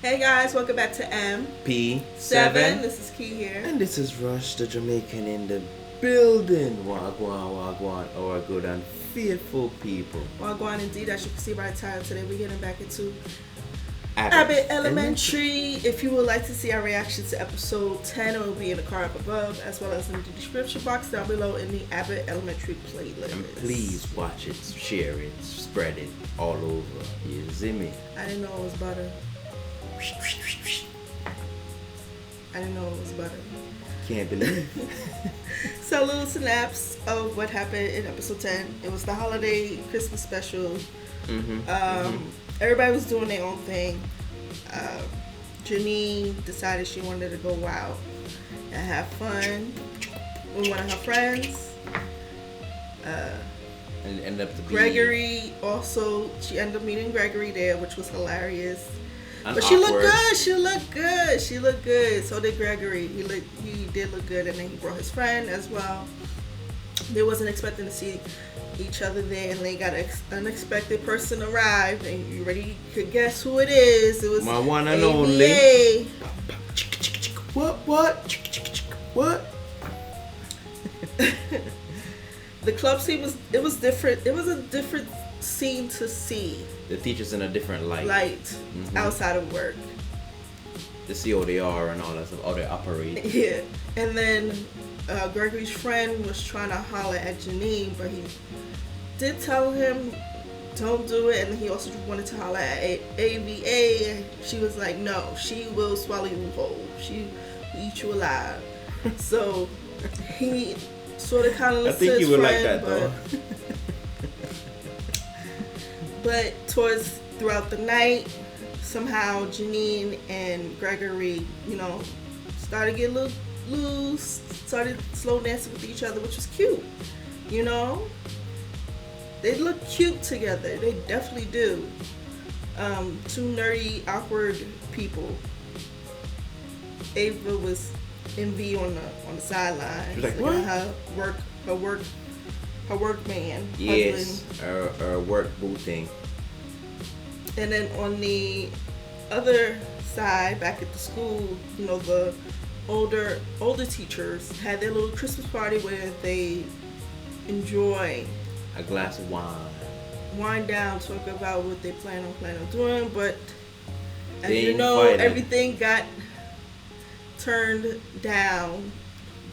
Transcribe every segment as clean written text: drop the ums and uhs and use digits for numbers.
Hey guys, welcome back to P7. This is Key here. And this is Rush, the Jamaican in the building. Wagwan, wagwan, our good and faithful people. Wagwan indeed, as you can see by the title today, we're getting back into Abbott Elementary. If you would like to see our reaction to episode 10, it will be in the card up above, as well as in the description box down below in the Abbott Elementary playlist. And please watch it, share it, spread it all over. You ZIMI. I didn't know it was butter. I didn't know it was butter. Can't believe. So, little synapse of what happened in episode 10. It was the holiday Christmas special. Everybody was doing their own thing. Janine decided she wanted to go out and have fun with one of her friends. And it ended up to be Gregory also, she ended up meeting Gregory there, which was hilarious. But she awkward. looked good. She looked good. So did Gregory. He did look good, and then he brought his friend as well. They wasn't expecting to see each other there, and they got an unexpected person arrived, and you ready to guess who it is? It was my one and ABA. only. What? The club scene was different. It was a different scene to see. The teacher's in a different light. Outside of work. To see how they are and all that stuff, how they operate. Yeah. And then Gregory's friend was trying to holler at Janine, but he did tell him don't do it, and he also wanted to holler at AVA. She was like, no, she will swallow you whole. She will eat you alive. So he sort of kind of I think his you would friend, like that though. But throughout the night, somehow Janine and Gregory, started getting a little loose, started slow dancing with each other, which was cute. They look cute together. They definitely do. Two nerdy, awkward people. Ava was envy on the sidelines. She was like, what? Her work man. Yes, Husband. her work boo thing. And then on the other side, back at the school, the older teachers had their little Christmas party where they enjoy A glass of wine. wind down, talk about what they plan on doing. But as They you know, invited. everything got turned down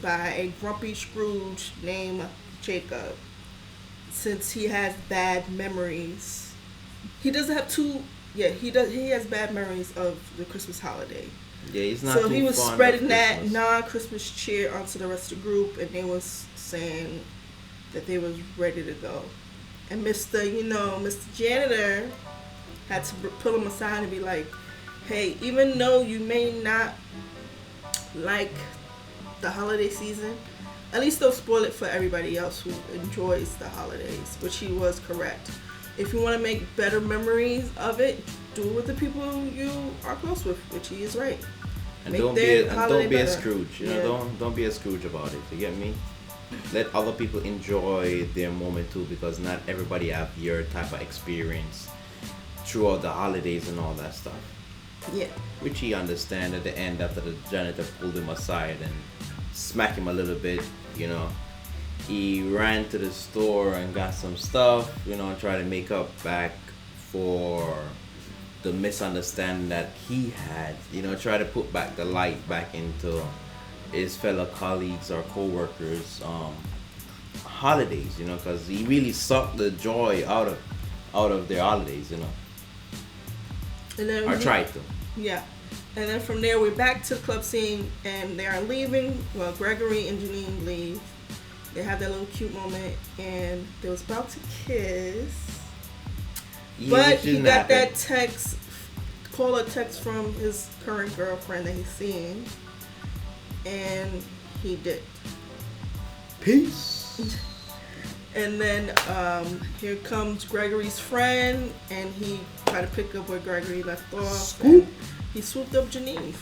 by a grumpy Scrooge named Jacob. Since he has bad memories, he doesn't have he has bad memories of the Christmas holiday. Yeah, he's not. So too he was fond spreading of that Christmas. non-Christmas cheer onto the rest of the group, and they was saying that they was ready to go. And Mr. Janitor had to pull him aside and be like, hey, even though you may not like the holiday season, at least don't spoil it for everybody else who enjoys the holidays, which he was correct. If you want to make better memories of it, do it with the people you are close with, which he is right. And Make don't be their a holiday better. Scrooge. Don't be a Scrooge about it. You get me? Let other people enjoy their moment too, because not everybody have your type of experience throughout the holidays and all that stuff. Yeah. Which he understand at the end after the janitor pulled him aside and smacked him a little bit. He ran to the store and got some stuff. Try to make up back for the misunderstanding that he had. Try to put back the light back into his fellow colleagues or co-workers holidays, because he really sucked the joy out of their holidays, And then or tried to. Yeah. And then from there, we're back to the club scene, and they are leaving. Well, Gregory and Janine leave. They have that little cute moment, and they was about to kiss. Yeah, But which he didn't got happen. that call or text from his current girlfriend that he's seeing. And he did. Peace. And then here comes Gregory's friend, and he tried to pick up where Gregory left off. Swoop. And he swooped up Janine.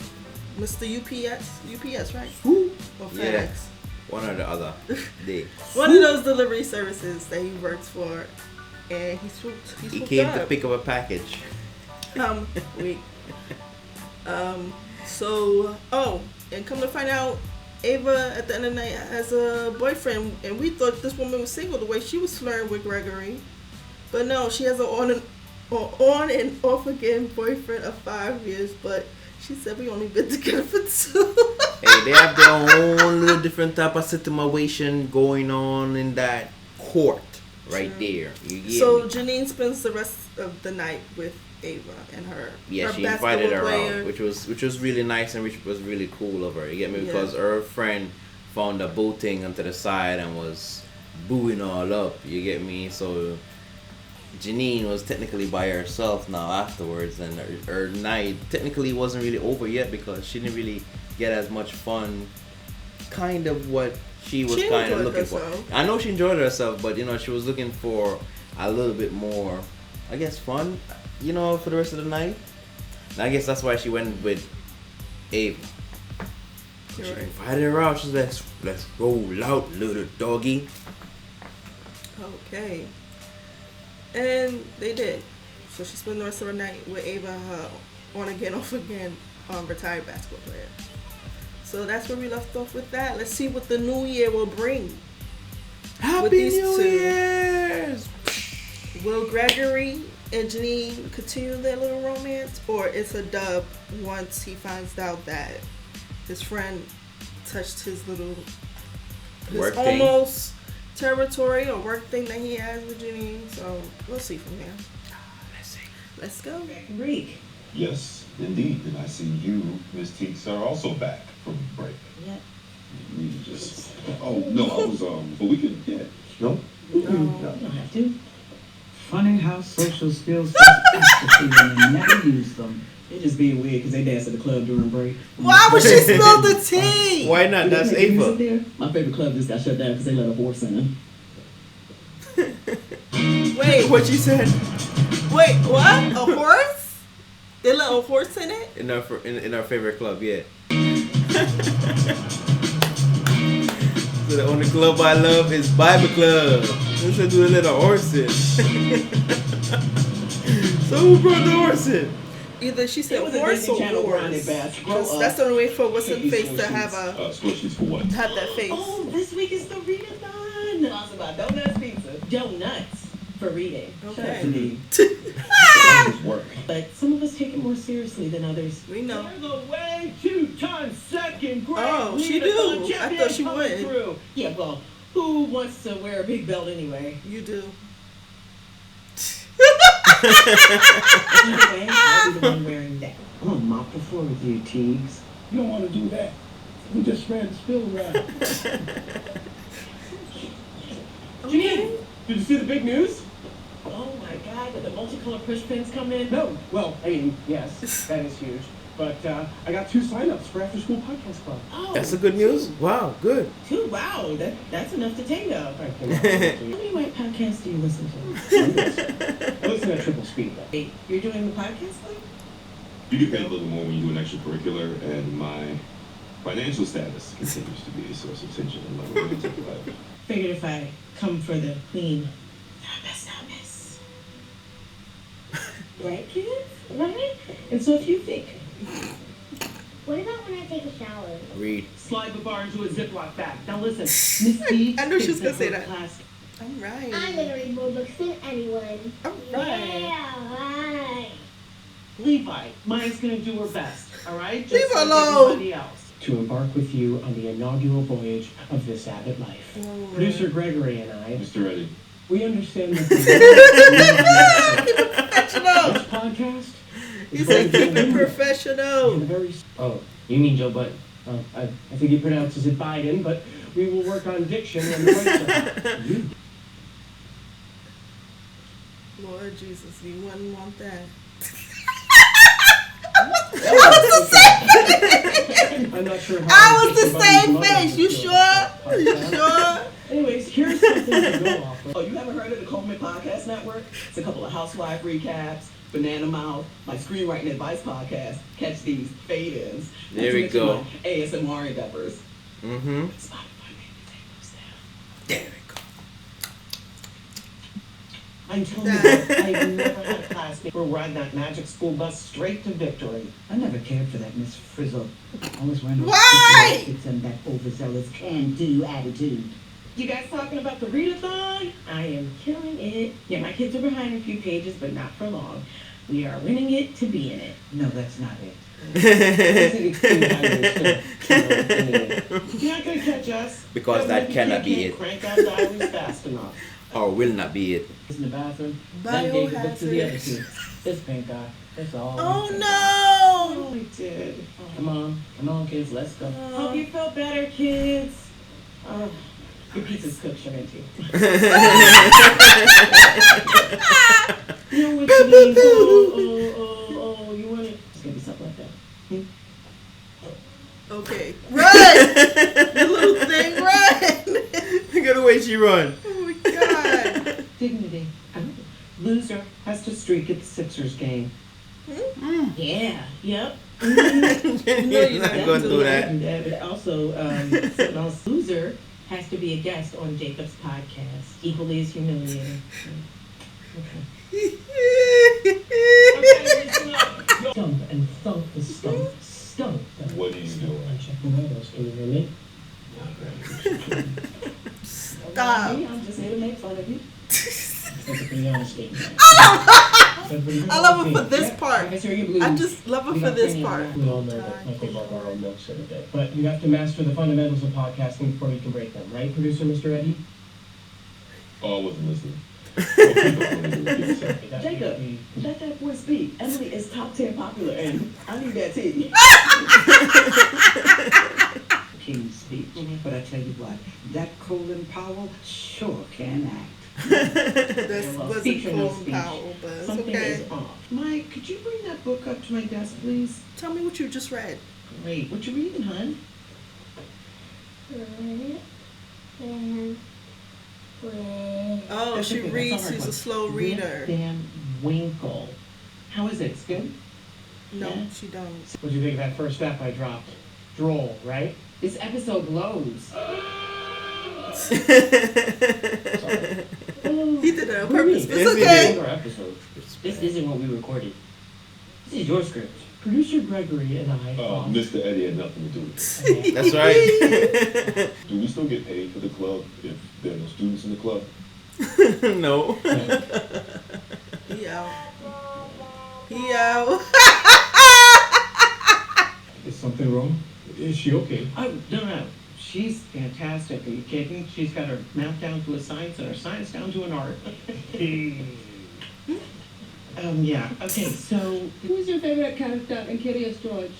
Mr. UPS, right? Swoop. Or FedEx. Yeah. One or the other. One of those delivery services that he works for. And he swooped He came up. to pick up a package. We And come to find out, Ava at the end of the night has a boyfriend, and we thought this woman was single the way she was flirting with Gregory, but no, she has an on and off again boyfriend of 5 years, but she said we only been together for 2. Hey, they have their own little different type of situation going on in that court right there. You get so me? Janine spends the rest of the night with Ava and her. Yeah, her she invited her player. out, which was really nice and which was really cool of her. You get me? Because Yeah. her friend found a booting onto the side and was booing all up. You get me? So Janine was technically by herself now afterwards, and her night technically wasn't really over yet because she didn't really get as much fun. Kind of what she was kind of looking for. I know she enjoyed herself, but she was looking for a little bit more, I guess, fun. For the rest of the night. And I guess that's why she went with Ava. She invited her out. She's like, let's roll out, little doggy. Okay. And they did. So she spent the rest of the night with Ava, her on again, off again, retired basketball player. So that's where we left off with that. Let's see what the new year will bring. Happy New Year's! Will Gregory and Janine continue their little romance, or it's a dub once he finds out that his friend touched his almost territory or work thing that he has with Janine? So we'll see from there. Let's go. Reek. Yes, indeed. And I see you, Miss Teeks, are also back from break. Yep. We just. Oh no, I was but we could. Yeah. No. You don't have to. Funny how social skills just and never use them. They just being weird because they dance at the club during break. Why would she spill the tea? Why not? That's Ava. My favorite club just got shut down because they let a horse in. Wait, what you said? Wait, what? A horse? They let a horse in it? In our favorite club, yeah. So the only club I love is Bible Club. Let's do a little horse in. So who brought the horse in? Either she said horse or horse. That's the only way for what's in face to have score sheets for what? have that face. Oh, this week is the Read-A-Thon. It's about donuts pizza. Donuts for reading. Okay. Work. But some of us take it more seriously than others. We know. We're the way 2-time second grade. Oh, she do. I thought she would. Yeah, well, who wants to wear a big belt anyway? You do. Anyway, I'll be the one wearing that. I'm gonna mop the floor with you, Teagues. You don't want to do that. We just ran the spill around. Janine, did you see the big news? Oh my God, did the multicolored push pins come in? No. Well, I mean, yes, that is huge. But I got 2 sign-ups for After School Podcast Club. Oh, That's the good news? Wow, good. 2? Wow, that's enough to tango. How many white podcasts do you listen to? I listen at triple speed, though. Hey, you're doing the podcast thing? You get paid a little more when you do an extracurricular, and my financial status continues to be a source of tension in my romantic life. Figured if I come for the queen, then I best not miss. Right, kids? Right? And so if you think... What about when I take a shower? Read. Slide the bar into a Ziploc bag. Now listen. Miss D, I knew she was gonna say that. class. All right. I'm gonna read more books than anyone. All right. Yeah, right. Levi, Maya's gonna do her best, all right? Just Leave her like alone. everybody else. To embark with you on the inaugural voyage of this Abbott life. Oh. Producer Gregory and I, Mr. Reddy. we understand that this podcast He said keep it professional. very. Oh, you mean Joe Biden? I think he pronounces it Biden, but we will work on diction and the right you. Lord Jesus, you wouldn't want that. I'm not sure how. I was the same face. You sure? You sure? Anyways, here's something to go off of. Oh, you haven't heard of the Coleman Podcast Network? It's a couple of housewife recaps, Banana Mouth, my screenwriting advice podcast. Catch these fade-ins. There we go. ASMR endeavors. Mm-hmm. Spotify made me take those down. There we go. I I'm telling you, I've never had a classmate who ride that magic school bus straight to victory. I never cared for that Miss Frizzle. Always wearing those Why? outfits and that overzealous can-do attitude. You guys talking about the Read-A-Thon? I am killing it. Yeah, my kids are behind a few pages, but not for long. We are winning it to be in it. No, that's not it. You're not gonna catch us. Because that cannot be it. Crank out diaries fast enough. Or will not be it. In the bathroom. Then gave the book to the other Biohazard. two. This pink guy. That's all. Oh we no! did. Come on, kids, let's go. Hope you feel better, kids. Your pizza's cooked, Shamenti. You know what you mean? Oh, you want it? It's gonna be something like that. Okay. Run! You little thing, run! Look at the way she run. Oh my god. Dignity. Loser has to streak at the Sixers game. Yeah. Yep. No, you're You're not not going to do that. Yeah, but also, something else. Loser has to be a guest on Jacob's podcast. Equally as humiliating. Okay. Stump and thump the stump. Stump. What are you doing? I'm checking windows. Can you hear me? Stop. I'm just here to make fun of you. That's a pretty honest statement. I love it for this part. I just love it for this part. We all know that Michael love our own notes every day. But you have to master the fundamentals of podcasting before you can break them, right, producer Mr. Eddie? Oh, I wasn't listening. Jacob, let that boy speak. Emily is top 10 popular and I need that tea. King's speech. But I tell you what, that Colin Powell sure can act. This wasn't Feature no Colin speech. Powell, but it's Something okay. is off. Mike, could you bring that book up to my desk, please? Tell me what you just read. Great. What you reading, hon? Oh, she Okay, reads. that's all right, She's a one. slow reader. Rip Van Winkle. How is it? It's good? No, Yeah. she don't. What'd you think of that first step I dropped? Droll, right? This episode blows. He did it on What do you purpose. mean? It's Yes, he okay. Another episode. This isn't what we recorded. This is your script. Producer Gregory and I. Mr. Eddie had nothing to do with it. That's right. Do we still get paid for the club if there are no students in the club? No. He out. He out. Is something wrong? Is she okay? Oh, no. She's fantastic. Are you kidding? She's got her math down to a science and her science down to an art. Yeah. Okay, so Who's your favorite character in Curious George?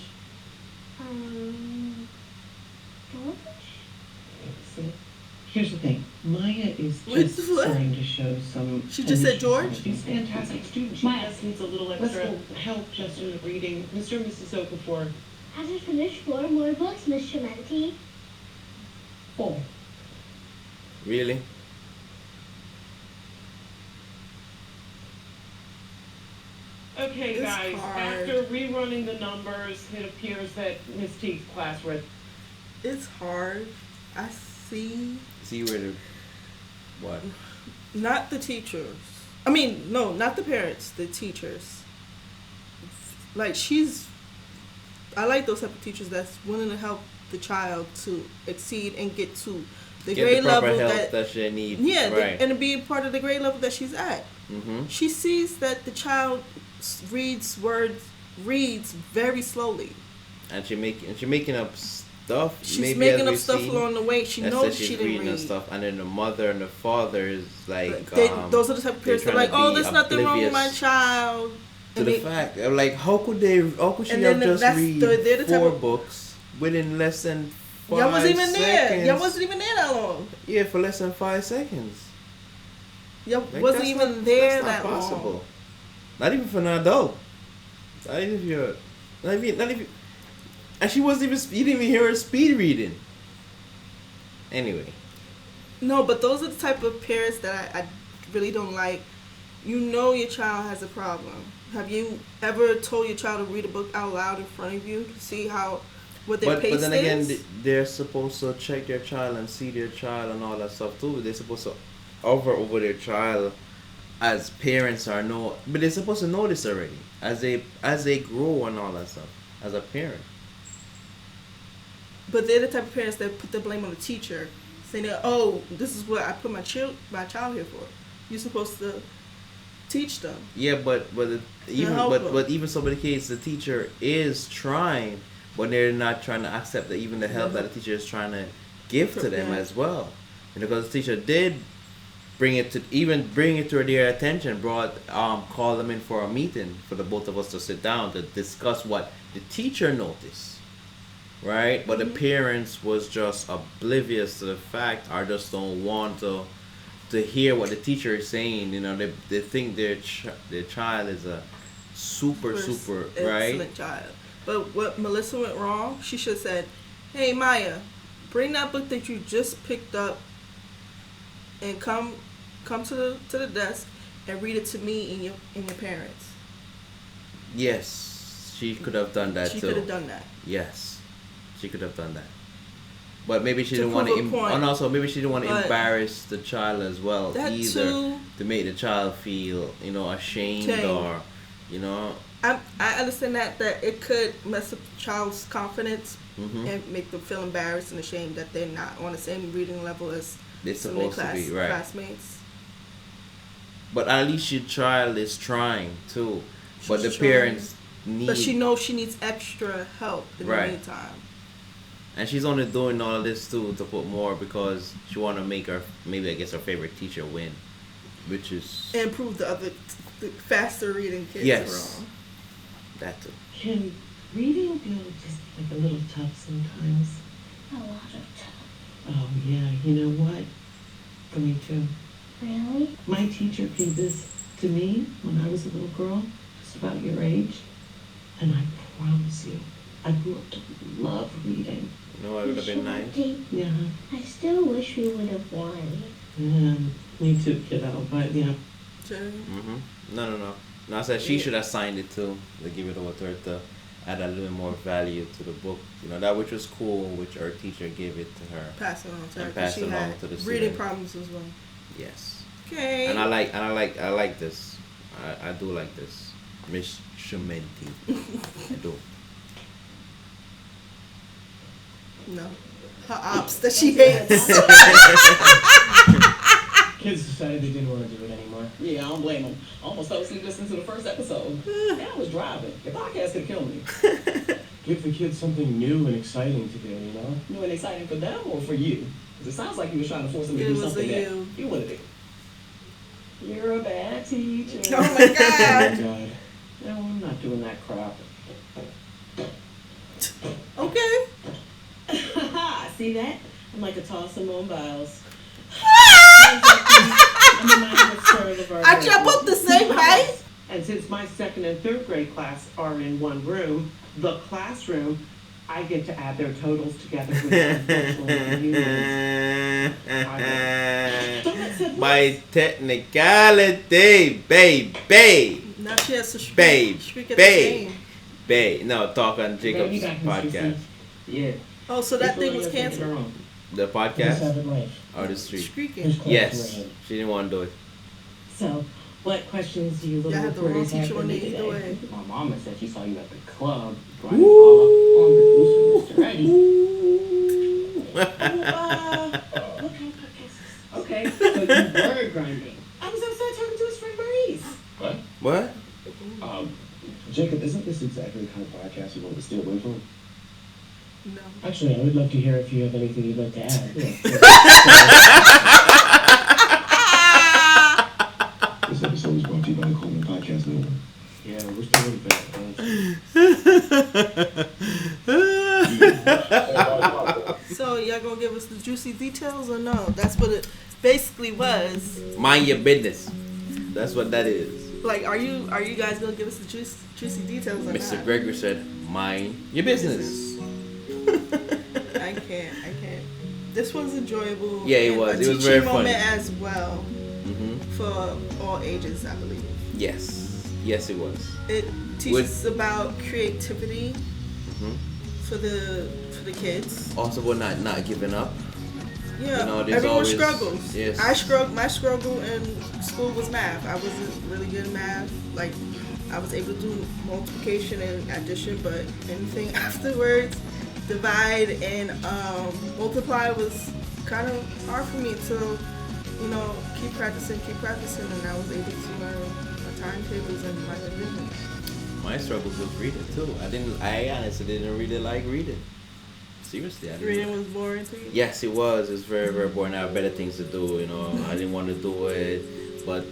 George? see, here's the thing. Maya is Wait, just what? starting to show some. She just said initial George? signs. She's a fantastic student. She Maya. just needs a little extra help just in the reading. Mr. and Mrs. Okafor. Has I finished 4 more books, Miss Shamenti? 4. Really? Okay, It's guys, hard. after rerunning the numbers, it appears that Miss T's class read. It's hard. I see. See where the what? Not the teachers. I mean, no, not the parents. The teachers. Like I like those type of teachers that's willing to help the child to exceed and get to the Get grade the proper level help that she need. yeah, Right. and to be part of the grade level that she's at. Mm-hmm. She sees that the child reads very slowly. And she making up stuff. She's maybe making as up we've stuff seen, along the way. She that knows says she's she didn't reading and read. stuff, and then the mother and the father is like, Those are the type of parents that are trying like, to oh, be there's nothing wrong with my oblivious child. to And the they- fact, they're like, how could she And have then just that's read they're the type 4 of- books within less than 5 Y'all wasn't even there. seconds? Y'all wasn't even there that long. Yeah, for less than 5 seconds. Y'all Like, wasn't that's even not- there that's that not long. possible. Not even for an adult. Not even if you're, not even. And she wasn't even. You didn't even hear her speed reading. Anyway. No, but those are the type of parents that I really don't like. You know your child has a problem. Have you ever told your child to read a book out loud in front of you to see what their pace But then again, is? they're supposed to check their child and see their child and all that stuff too. They're supposed to hover over their child as parents are but they're supposed to know this already as they grow and all that stuff as a parent. But they're the type of parents that put the blame on the teacher, saying that, oh, this is what I put my child here for. You're supposed to teach them. Yeah, but even so, in the case the teacher is trying, but they're not trying to accept that even the help that the teacher is trying to give to them as well. And because the teacher did bring it to their attention, call them in for a meeting for the both of us to sit down to discuss what the teacher noticed. Right, but the parents was just oblivious to the fact, or just don't want to hear what the teacher is saying. You know, they think their child is a super right excellent child. But what Melissa went wrong, she should have said, "Hey Maya, bring that book that you just picked up and come to the desk and read it to me and your parents." Yes, she could have done that too. She could have done that. Yes. She could have done that, but maybe she didn't want to. And also, maybe she didn't want to embarrass the child as well either, to make the child feel, ashamed or, I understand that it could mess up the child's confidence and make them feel embarrassed and ashamed that they're not on the same reading level as they're supposed to be, right? Classmates. But at least your child is trying too. But the parents need. But she knows she needs extra help in the meantime. And she's only doing all of this too to put more because she want to make her her favorite teacher win, which is and prove the faster reading kids wrong. That too. Can reading feel just like a little tough sometimes? A lot of tough. Oh yeah, you know what? For me too. Really? My teacher gave this to me when I was a little girl, just about your age, and I promise you, I grew up to love reading. No, it would have been nice. Yeah. I still wish we would have won. Yeah, me too, kiddo. But yeah. No. I said she should have signed it too. To give it over to her to add a little more value to the book. That which was cool, which her teacher gave it to her. Pass it on to her. And pass it along to the student. Reading problems as well. Yes. Okay. And I like this. I do like this. Miss Shementi. I do. No. Her ops that she hates. Kids decided they didn't want to do it anymore. Yeah, I don't blame them. I almost fell asleep listening to the first episode. And I was driving. The podcast could kill me. Give the kids something new and exciting to do, New and exciting for them or for you? Because it sounds like you were trying to force them to do something that you want to do. You're a bad teacher. Oh my God. Oh God. No, I'm not doing that crap. Okay. See that? I'm like a toss of mobiles. Aren't y'all both the same height? And since my second and third grade class are in one room, the classroom, I get to add their totals together with by technicality, babe. Now she has to shriek at the game. Babe. No, talk on Jacob's podcast. Yeah. Oh, so that thing was canceled. The podcast or the street? Shrieking. Yes, she didn't want to do it. So, what questions do you little reporters have for me today? My mama said she saw you at the club grinding all up on the Mr. Ready. What kind of podcast is this? Okay, so you were grinding. I was outside talking to his friend Maurice. What? Jacob, isn't this exactly the kind of podcast you want to steer away from? No. Actually, I would love to hear if you have anything you'd like to add. This episode was brought to you by the Coleman Podcast Network. Yeah, we're still really bad. So y'all gonna give us the juicy details or no? That's what it basically was. Mind your business. That's what that is. Like, are you guys gonna give us the juicy details or Mr. not? Gregory said, mind your business. I can't. This was enjoyable. Yeah, it was. It was very funny. Moment as well. For all ages, I believe. Yes, it was. It teaches about creativity for the kids. Also, we're not giving up. Yeah, You know, there's everyone always struggles. yes. My struggle in school was math. I wasn't really good at math. Like, I was able to do multiplication and addition, but anything afterwards, divide and multiply was kind of hard for me to, you know, keep practicing, and I was able to learn my timetables and my division. My struggles was reading too. I honestly didn't really like reading. Seriously, I didn't. Reading was boring to you? Yes, it was. It's very, very boring. I have better things to do, you know. I didn't want to do it, but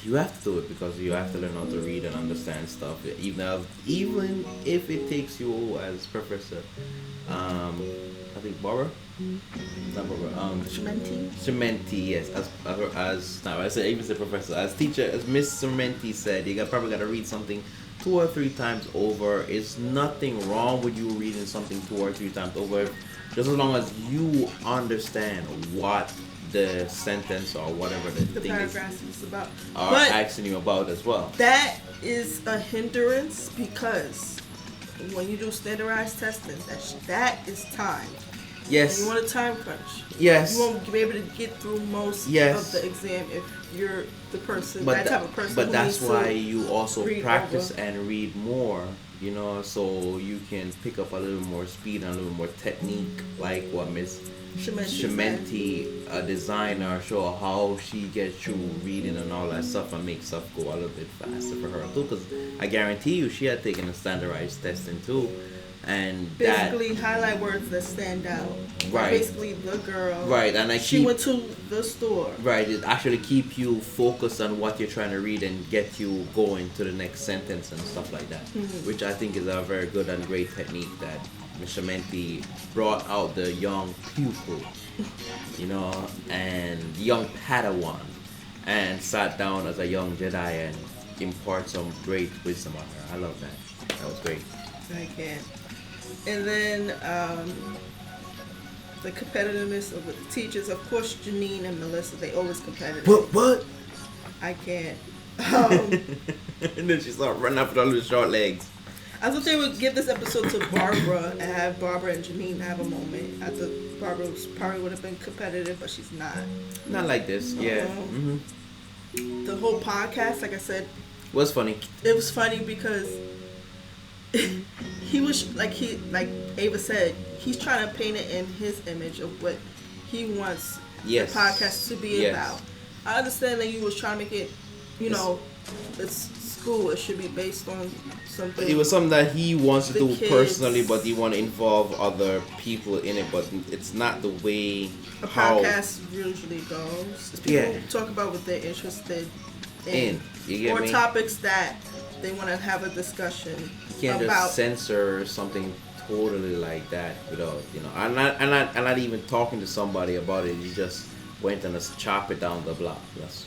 you have to do it because you have to learn how to read and understand stuff. Even if it takes you as professor, I think Barbara, not Barbara, Cementi, yes, as now I say even the professor, as teacher, as Miss Cementi said, probably got to read something 2 or 3 times over. It's nothing wrong with you reading something 2 or 3 times over, just as long as you understand what the sentence or whatever the thing paragraphs is about. Are but asking you about as well. That is a hindrance because when you do standardized testing, that is time. Yes. And you want a time crunch. Yes. You won't be able to get through most of the exam if you're the person, type of person. But who that's needs why to you also practice over. and read more, you know, so you can pick up a little more speed and a little more technique, like what Miss Cementi, a designer, show how she gets through reading and all that stuff and make stuff go a little bit faster for her too. Because I guarantee you, she had taken a standardized testing too, and basically highlight words that stand out. Right. Basically, the girl. Right, and she went to the store. Right, it actually keep you focused on what you're trying to read and get you going to the next sentence and stuff like that, which I think is a very good and great technique that Ms. Cementi brought out the young pupil, you know, and young Padawan, and sat down as a young Jedi and impart some great wisdom on her. I love that. That was great. I can't. And then the competitiveness of the teachers, of course, Janine and Melissa, they always competitive. What? I can't. And then she started running up with all the short legs. I thought they would give this episode to Barbara and have Barbara and Janine have a moment. I thought Barbara probably would have been competitive, but she's not. Not like this, yeah. The whole podcast, like I said, was funny. It was funny because he was like Ava said, he's trying to paint it in his image of what he wants the podcast to be about. I understand that you was trying to make it, you know, it's school. It should be based on something. It was something that he wants to do kids. personally, but he want to involve other people in it. But it's not the way a podcast usually goes. People talk about what they're interested in, or topics that they want to have a discussion. You can't just censor something totally like that without, you know. I'm not even talking to somebody about it. You just went and just chop it down the block. Yes.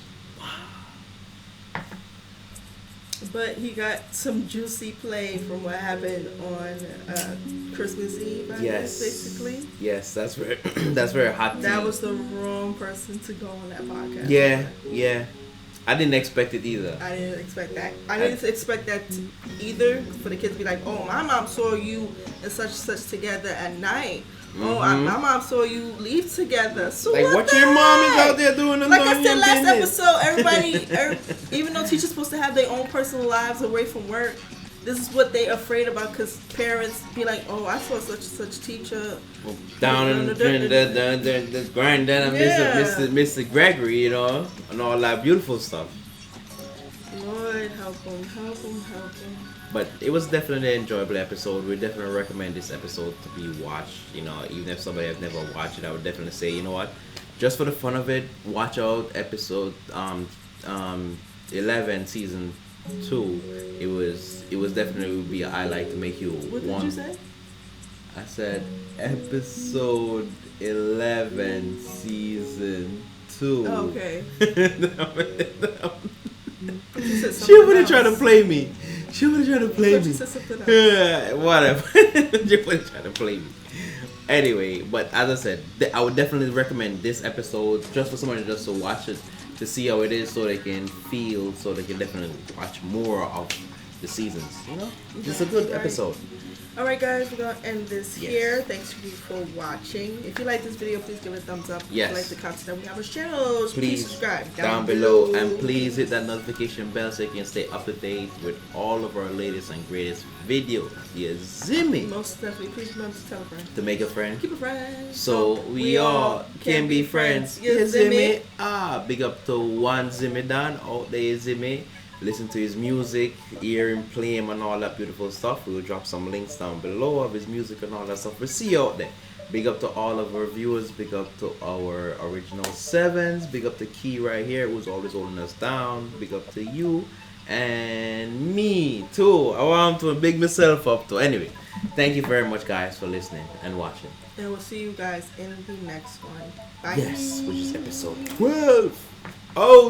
But he got some juicy play from what happened on Christmas Eve, I guess, basically. Yes, that's very that's very hot. That was the wrong person to go on that podcast. Yeah. I didn't expect it either. I didn't expect that. I didn't expect that either, for the kids to be like, oh, my mom saw you and such together at night. Oh, my mom saw you leave together. So like, what your mom is out there doing? Like I said last episode, everybody, even though teachers supposed to have their own personal lives away from work, this is what they afraid about, because parents be like, oh, I saw such teacher down in the granddad and Mr. Gregory, you know, and all that beautiful stuff. Lord, help him. But it was definitely an enjoyable episode. We definitely recommend this episode to be watched. You know, even if somebody has never watched it, I would definitely say, you know what, just for the fun of it, watch out episode 11, season 2. It was definitely would be a highlight to make you What did you say? I said episode 11, season 2. Oh, okay. She would have tried to play me. You said something else. Whatever. She would have tried to play me. Anyway, but as I said, I would definitely recommend this episode just for somebody just to watch it, to see how it is, so they can definitely watch more of the seasons. You know, it's a good episode. Alright guys, we're gonna end this Yes. here. Thanks for you for watching. If you like this video, please give it a thumbs up. Yes. If you like the content that we have on channels, please Please subscribe down below, and please hit that notification bell so you can stay up to date with all of our latest and greatest videos. Yeah, ZIMI. Most definitely, please remember to tell a friend. To make a friend. Keep a friend. So we all can be friends. Yes, Yeah, ZIMI. ZIMI. Big up to one ZIMI Dan out there, ZIMI. Listen to his music, hear him play him and all that beautiful stuff. We will drop some links down below of his music and all that stuff. We'll see you out there. Big up to all of our viewers. Big up to our original sevens. Big up to Key right here, who's always holding us down. Big up to you and me too. I want to big myself up too. Anyway, thank you very much guys for listening and watching. And we'll see you guys in the next one. Bye. Yes, which is episode 12. Oh.